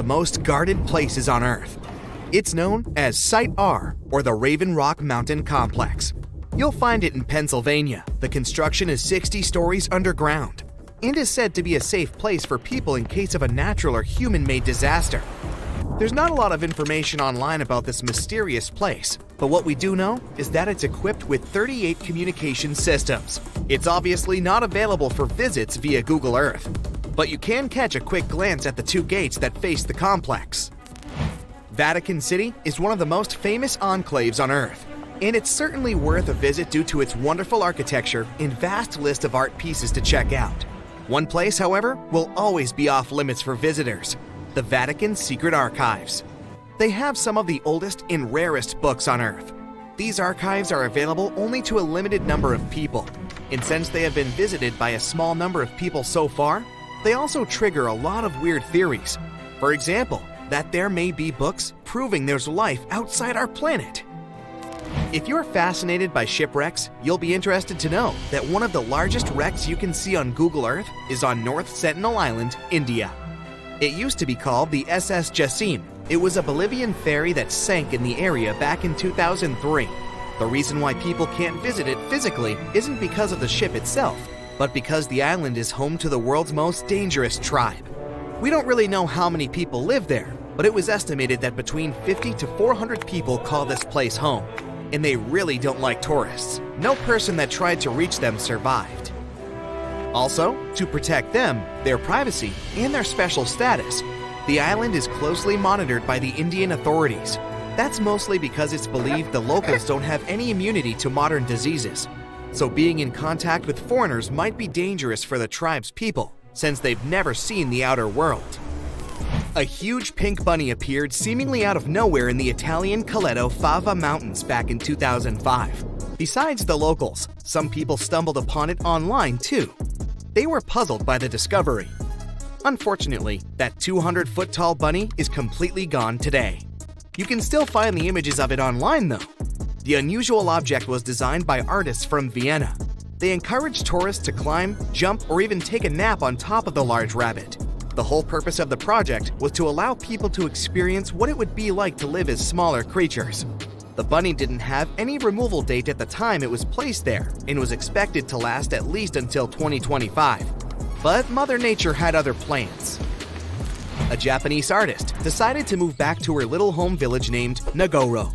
most guarded places on Earth. It's known as Site R, or the Raven Rock Mountain Complex. You'll find it in Pennsylvania. The construction is 60 stories underground and is said to be a safe place for people in case of a natural or human-made disaster. There's not a lot of information online about this mysterious place, but what we do know is that it's equipped with 38 communication systems. It's obviously not available for visits via Google Earth, but you can catch a quick glance at the two gates that face the complex. Vatican City is one of the most famous enclaves on Earth, and it's certainly worth a visit due to its wonderful architecture and vast list of art pieces to check out. One place, however, will always be off limits for visitors: the Vatican's secret archives. They have some of the oldest and rarest books on Earth. These archives are available only to a limited number of people, and since they have been visited by a small number of people so far, they also trigger a lot of weird theories. For example, that there may be books proving there's life outside our planet. If you're fascinated by shipwrecks, you'll be interested to know that one of the largest wrecks you can see on Google Earth is on North Sentinel Island, India. It used to be called the SS Jassim. It was a Bolivian ferry that sank in the area back in 2003. The reason why people can't visit it physically isn't because of the ship itself, but because the island is home to the world's most dangerous tribe. We don't really know how many people live there, but it was estimated that between 50 to 400 people call this place home. And they really don't like tourists. No person that tried to reach them survived. Also, to protect them, their privacy, and their special status, the island is closely monitored by the Indian authorities. That's mostly because it's believed the locals don't have any immunity to modern diseases. So being in contact with foreigners might be dangerous for the tribe's people, since they've never seen the outer world. A huge pink bunny appeared seemingly out of nowhere in the Italian Coleto Fava Mountains back in 2005. Besides the locals, some people stumbled upon it online too. They were puzzled by the discovery. Unfortunately, that 200-foot-tall bunny is completely gone today. You can still find the images of it online though. The unusual object was designed by artists from Vienna. They encouraged tourists to climb, jump, or even take a nap on top of the large rabbit. The whole purpose of the project was to allow people to experience what it would be like to live as smaller creatures. The bunny didn't have any removal date at the time it was placed there and was expected to last at least until 2025. But Mother Nature had other plans. A Japanese artist decided to move back to her little home village named Nagoro.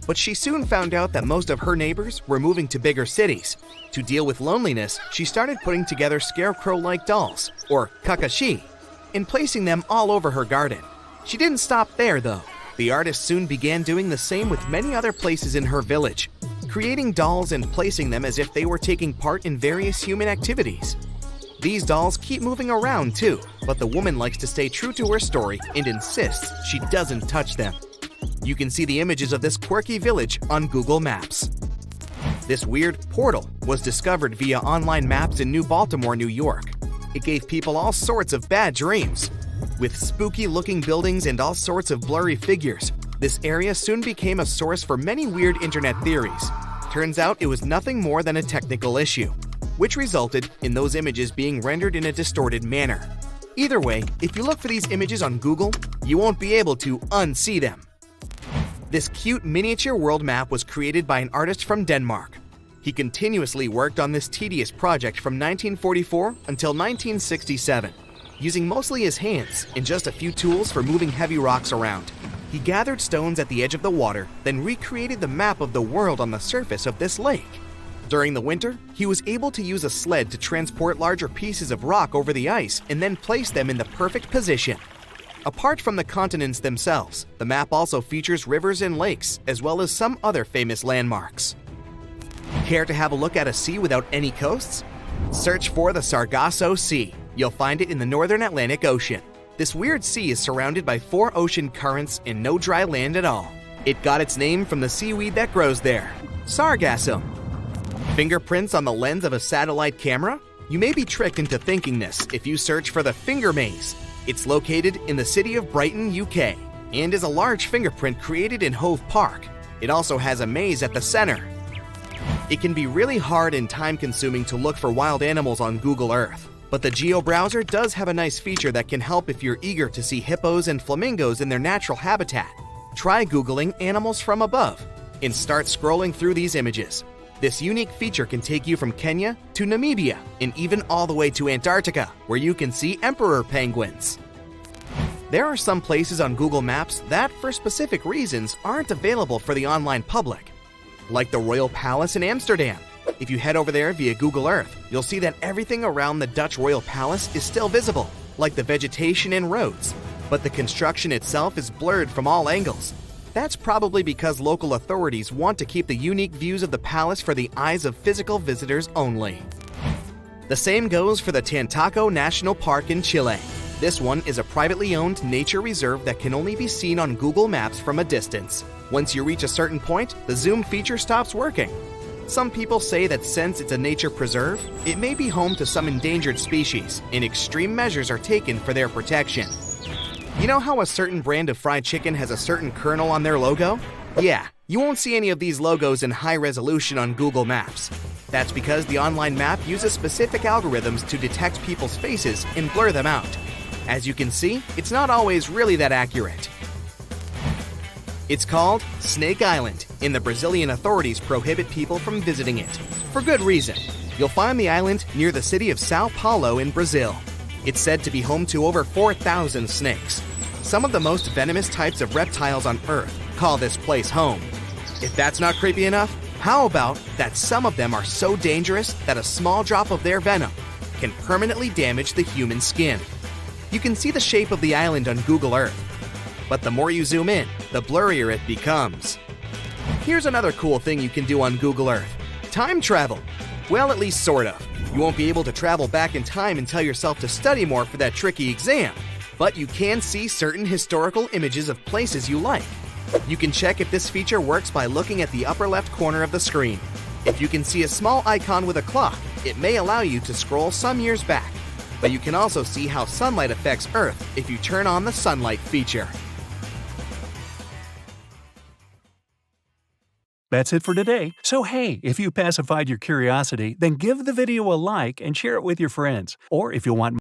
But she soon found out that most of her neighbors were moving to bigger cities. To deal with loneliness, she started putting together scarecrow-like dolls, or kakashi, and placing them all over her garden. She didn't stop there though. The artist soon began doing the same with many other places in her village, creating dolls and placing them as if they were taking part in various human activities. These dolls keep moving around too, but the woman likes to stay true to her story and insists she doesn't touch them. You can see the images of this quirky village on Google Maps. This weird portal was discovered via online maps in New Baltimore, New York. It gave people all sorts of bad dreams. With spooky-looking buildings and all sorts of blurry figures, this area soon became a source for many weird internet theories. Turns out it was nothing more than a technical issue, which resulted in those images being rendered in a distorted manner. Either way, if you look for these images on Google, you won't be able to unsee them. This cute miniature world map was created by an artist from Denmark. He continuously worked on this tedious project from 1944 until 1967, using mostly his hands and just a few tools for moving heavy rocks around. He gathered stones at the edge of the water, then recreated the map of the world on the surface of this lake. During the winter, he was able to use a sled to transport larger pieces of rock over the ice and then place them in the perfect position. Apart from the continents themselves, the map also features rivers and lakes, as well as some other famous landmarks. Care to have a look at a sea without any coasts? Search for the Sargasso Sea. You'll find it in the northern Atlantic Ocean. This weird sea is surrounded by 4 ocean currents and no dry land at all. It got its name from the seaweed that grows there, sargassum. Fingerprints on the lens of a satellite camera? You may be tricked into thinking this if you search for the Finger Maze. It's located in the city of Brighton, UK, and is a large fingerprint created in Hove Park. It also has a maze at the center. It can be really hard and time-consuming to look for wild animals on Google Earth. But the Geo browser does have a nice feature that can help if you're eager to see hippos and flamingos in their natural habitat. Try Googling animals from above and start scrolling through these images. This unique feature can take you from Kenya to Namibia and even all the way to Antarctica, where you can see emperor penguins. There are some places on Google Maps that, for specific reasons, aren't available for the online public, like the Royal Palace in Amsterdam. If you head over there via Google Earth, you'll see that everything around the Dutch Royal Palace is still visible, like the vegetation and roads, but the construction itself is blurred from all angles. That's probably because local authorities want to keep the unique views of the palace for the eyes of physical visitors only. The same goes for the Tantaco National Park in Chile. This one is a privately owned nature reserve that can only be seen on Google Maps from a distance. Once you reach a certain point, the zoom feature stops working. Some people say that since it's a nature preserve, it may be home to some endangered species, and extreme measures are taken for their protection. You know how a certain brand of fried chicken has a certain kernel on their logo? Yeah, you won't see any of these logos in high resolution on Google Maps. That's because the online map uses specific algorithms to detect people's faces and blur them out. As you can see, it's not always really that accurate. It's called Snake Island, and the Brazilian authorities prohibit people from visiting it. For good reason. You'll find the island near the city of Sao Paulo in Brazil. It's said to be home to over 4,000 snakes. Some of the most venomous types of reptiles on Earth call this place home. If that's not creepy enough, how about that some of them are so dangerous that a small drop of their venom can permanently damage the human skin? You can see the shape of the island on Google Earth, but the more you zoom in, the blurrier it becomes. Here's another cool thing you can do on Google Earth: time travel. Well, at least sort of. You won't be able to travel back in time and tell yourself to study more for that tricky exam, but you can see certain historical images of places you like. You can check if this feature works by looking at the upper left corner of the screen. If you can see a small icon with a clock, it may allow you to scroll some years back. But you can also see how sunlight affects Earth if you turn on the sunlight feature. That's it for today. So hey, if you pacified your curiosity, then give the video a like and share it with your friends. Or if you want